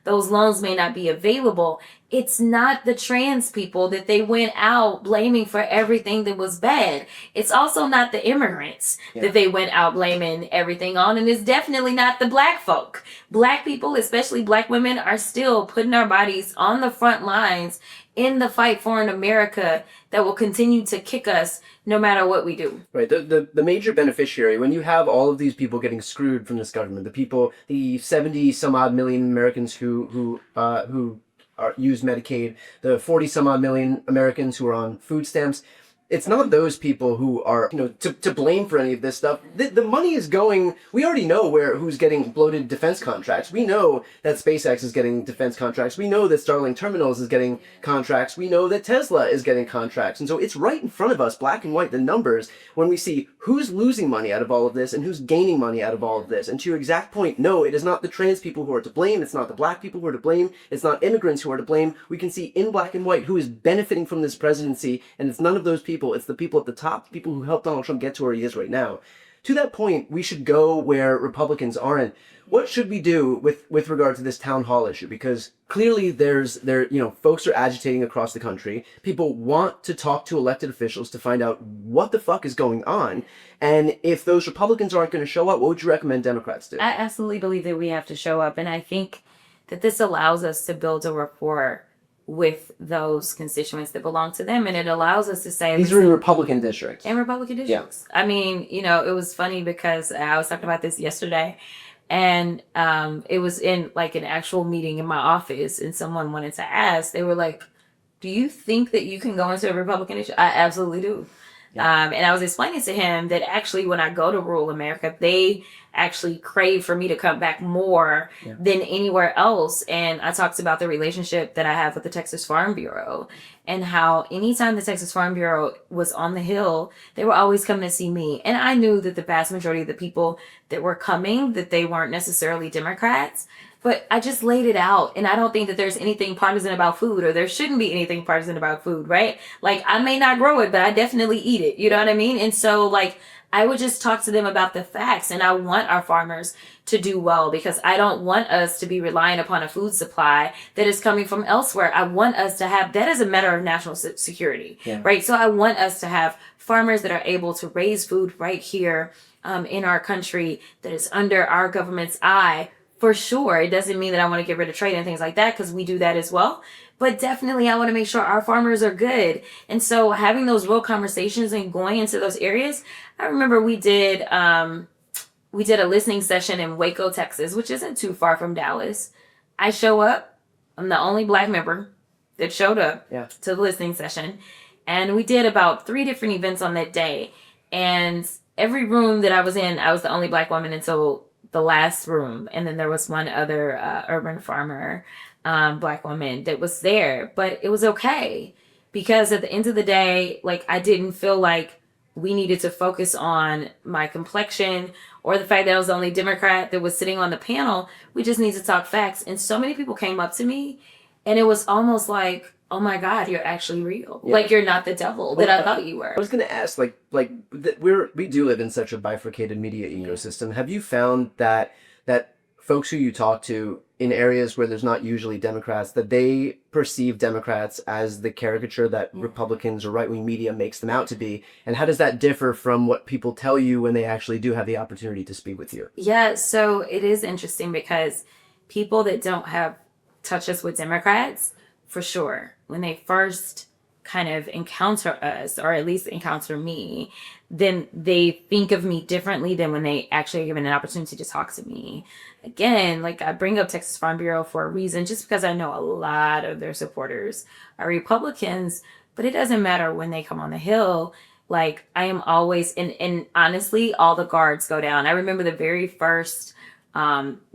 those loans may not be available. It's not the trans people that they went out blaming for everything that was bad. It's also not the immigrants that they went out blaming everything on. And it's definitely not the black folk. Black people, especially black women, are still putting our bodies on the front lines in the fight for an America that will continue to kick us no matter what we do. Right. The major beneficiary, when you have all of these people getting screwed from this government, the 70 some odd million Americans who use Medicaid, the 40 some odd million Americans who are on food stamps, it's not those people who are, to blame for any of this stuff. The money is going, we already know who's getting bloated defense contracts. We know that SpaceX is getting defense contracts. We know that Starlink Terminals is getting contracts. We know that Tesla is getting contracts. And so it's right in front of us, black and white, the numbers, when we see who's losing money out of all of this and who's gaining money out of all of this. And to your exact point, no, it is not the trans people who are to blame. It's not the black people who are to blame. It's not immigrants who are to blame. We can see in black and white who is benefiting from this presidency, and it's none of those people. It's the people at the top, the people who helped Donald Trump get to where he is right now. To that point, we should go where Republicans aren't. What should we do with regard to this town hall issue? Because clearly folks are agitating across the country. People want to talk to elected officials to find out what the fuck is going on. And if those Republicans aren't going to show up, what would you recommend Democrats do? I absolutely believe that we have to show up. And I think that this allows us to build a rapport with those constituents that belong to them. And it allows us to say... These are in Republican districts. In Republican districts. Yeah. I mean, it was funny because I was talking about this yesterday. And it was in like an actual meeting in my office. And someone wanted to ask, they were like, do you think that you can go into a Republican district? I absolutely do. Yeah. And I was explaining to him that actually when I go to rural America, they actually crave for me to come back more than anywhere else. And I talked about the relationship that I have with the Texas Farm Bureau and how anytime the Texas Farm Bureau was on the Hill, they were always coming to see me. And I knew that the vast majority of the people that were coming, that they weren't necessarily Democrats. But I just laid it out. And I don't think that there's anything partisan about food, or there shouldn't be anything partisan about food, right? Like, I may not grow it, but I definitely eat it. You know what I mean? And so, like, I would just talk to them about the facts. And I want our farmers to do well, because I don't want us to be relying upon a food supply that is coming from elsewhere. I want us to have, that is a matter of national security, right? So I want us to have farmers that are able to raise food right here in our country that is under our government's eye. For sure. It doesn't mean that I want to get rid of trade and things like that, because we do that as well. But definitely I want to make sure our farmers are good. And so having those real conversations and going into those areas, I remember we did a listening session in Waco, Texas, which isn't too far from Dallas. I show up. I'm the only black member that showed up to the listening session. And we did about 3 different events on that day. And every room that I was in, I was the only black woman until the last room. And then there was one other urban farmer, black woman that was there. But it was okay, because at the end of the day, like, I didn't feel like we needed to focus on my complexion or the fact that I was the only Democrat that was sitting on the panel. We just need to talk facts. And so many people came up to me, and it was almost like, oh my God, you're actually real. Yeah. Like, you're not the devil that I thought you were. I was going to ask, we do live in such a bifurcated media ecosystem. Have you found that folks who you talk to in areas where there's not usually Democrats, that they perceive Democrats as the caricature that Republicans or right-wing media makes them out to be? And how does that differ from what people tell you when they actually do have the opportunity to speak with you? Yeah, so it is interesting, because people that don't have touches with Democrats, for sure, when they first kind of encounter us, or at least encounter me, then they think of me differently than when they actually are given an opportunity to talk to me. Again, like, I bring up Texas Farm Bureau for a reason, just because I know a lot of their supporters are Republicans, but it doesn't matter when they come on the Hill. Like, I am always, and honestly, all the guards go down. I remember the very first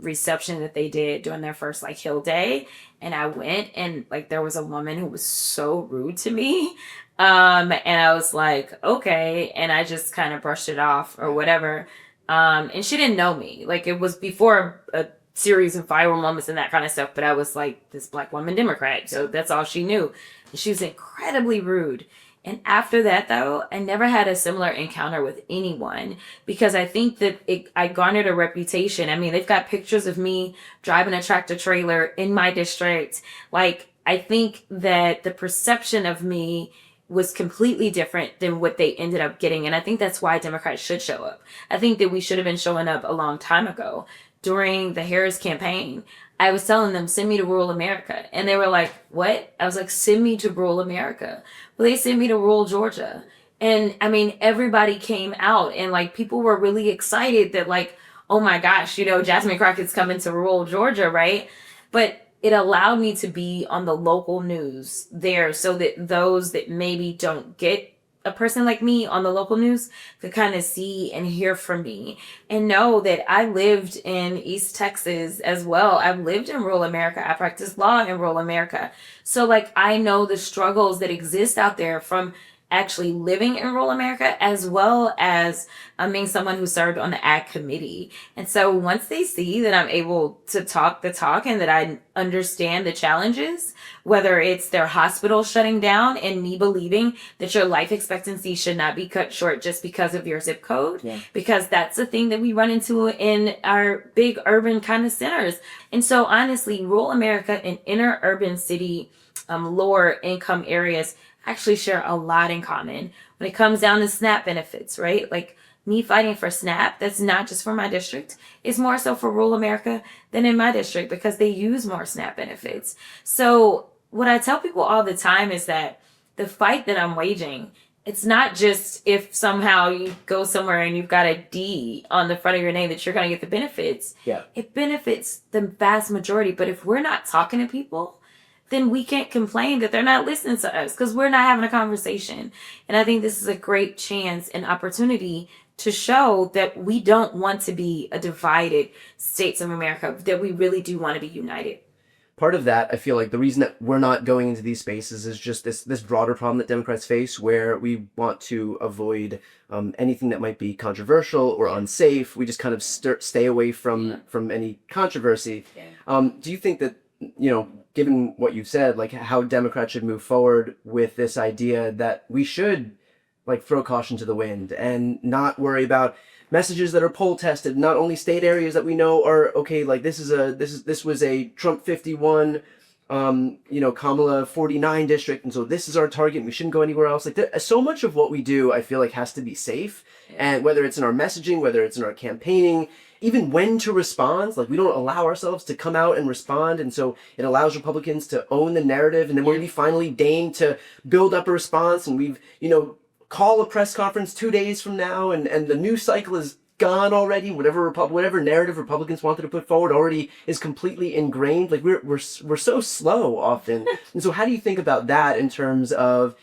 reception that they did during their first like Hill Day, and I went, and like there was a woman who was so rude to me, and I was like, okay, and I just kind of brushed it off or whatever, and she didn't know me. Like, it was before a series of viral moments and that kind of stuff, but I was like this black woman Democrat, so that's all she knew. And she was incredibly rude. And after that, though, I never had a similar encounter with anyone because I think that I garnered a reputation. I mean, they've got pictures of me driving a tractor trailer in my district. Like, I think that the perception of me was completely different than what they ended up getting. And I think that's why Democrats should show up. I think that we should have been showing up a long time ago. During the Harris campaign, I was telling them, send me to rural America. And they were like, what? I was like, send me to rural America. Well, they sent me to rural Georgia. And I mean, everybody came out and like people were really excited that like, oh my gosh, you know, Jasmine Crockett's coming to rural Georgia, right? But it allowed me to be on the local news there so that those that maybe don't get a person like me on the local news could kind of see and hear from me and know that I lived in East Texas as well. I've lived in rural America. I practiced law in rural America. So like I know the struggles that exist out there from actually living in rural America as well as being someone who served on the ag committee. And so once they see that I'm able to talk the talk and that I understand the challenges, whether it's their hospital shutting down and me believing that your life expectancy should not be cut short just because of your zip code, because that's the thing that we run into in our big urban kind of centers. And so honestly, rural America and inner urban city, lower income areas actually share a lot in common when it comes down to SNAP benefits, right? Like me fighting for SNAP, that's not just for my district. It's more so for rural America than in my district because they use more SNAP benefits. So what I tell people all the time is that the fight that I'm waging, it's not just if somehow you go somewhere and you've got a D on the front of your name that you're going to get the benefits. Yeah. It benefits the vast majority. But if we're not talking to people, then we can't complain that they're not listening to us because we're not having a conversation. And I think this is a great chance and opportunity to show that we don't want to be a divided states of America, that we really do want to be united. Part of that, I feel like the reason that we're not going into these spaces is just this broader problem that Democrats face, where we want to avoid anything that might be controversial or unsafe. We just kind of stay away from any controversy. Do you think that, you know, given what you've said, like how Democrats should move forward with this idea that we should like throw caution to the wind and not worry about messages that are poll tested, not only state areas that we know are okay, like this was a Trump 51, Kamala 49 district, and so this is our target and we shouldn't go anywhere else. Like so much of what we do, I feel like, has to be safe. And whether it's in our messaging, whether it's in our campaigning, even when to respond, like we don't allow ourselves to come out and respond. And so it allows Republicans to own the narrative. And then when we finally deign to build up a response and we've, call a press conference 2 days from now and the news cycle is gone already, whatever narrative Republicans wanted to put forward already is completely ingrained. Like we're so slow often. And so how do you think about that in terms of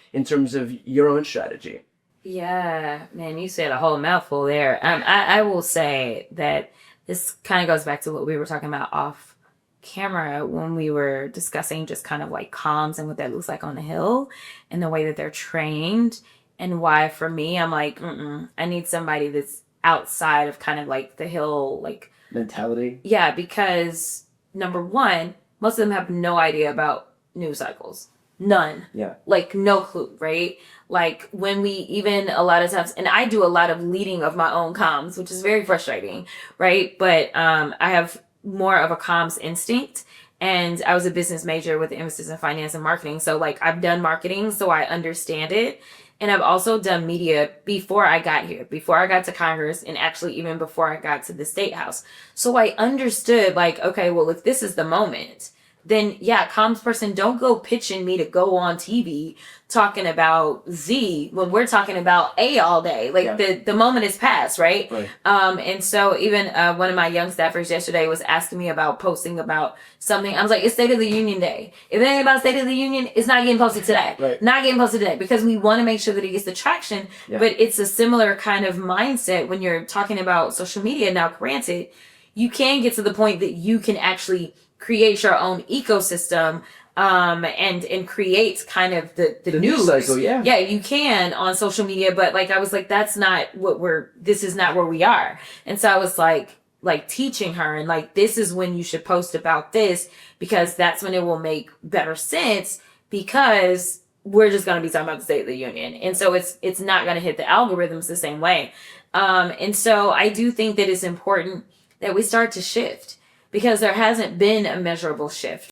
your own strategy? Yeah, man, you said a whole mouthful there. I will say that this kind of goes back to what we were talking about off camera when we were discussing just kind of like comms and what that looks like on the Hill and the way that they're trained and why for me, I'm like, I need somebody that's outside of kind of like the Hill, like mentality. Yeah, because number one, most of them have no idea about news cycles. None. Yeah. Like no clue, right? Like when we even a lot of times, and I do a lot of leading of my own comms, which is very frustrating, right? But I have more of a comms instinct. And I was a business major with emphasis in finance and marketing. So like I've done marketing, so I understand it. And I've also done media before I got here, before I got to Congress, and actually even before I got to the State House. So I understood like, okay, well, if this is the moment, then yeah, comms person, don't go pitching me to go on TV talking about Z when we're talking about A all day. Like the moment is past, right? And so even one of my young staffers yesterday was asking me about posting about something. I was like, it's State of the Union Day. If it ain't about State of the Union, it's not getting posted today. Not getting posted today because we want to make sure that it gets the traction. But it's a similar kind of mindset when you're talking about social media. Now, granted, you can get to the point that you can actually create your own ecosystem and create kind of the news cycle. Yeah, you can on social media, but like I was like, that's not what this is not where we are. And so I was like teaching her and like, this is when you should post about this because that's when it will make better sense because we're just going to be talking about the State of the Union. And so it's not going to hit the algorithms the same way. And so I do think that it's important that we start to shift, because there hasn't been a measurable shift.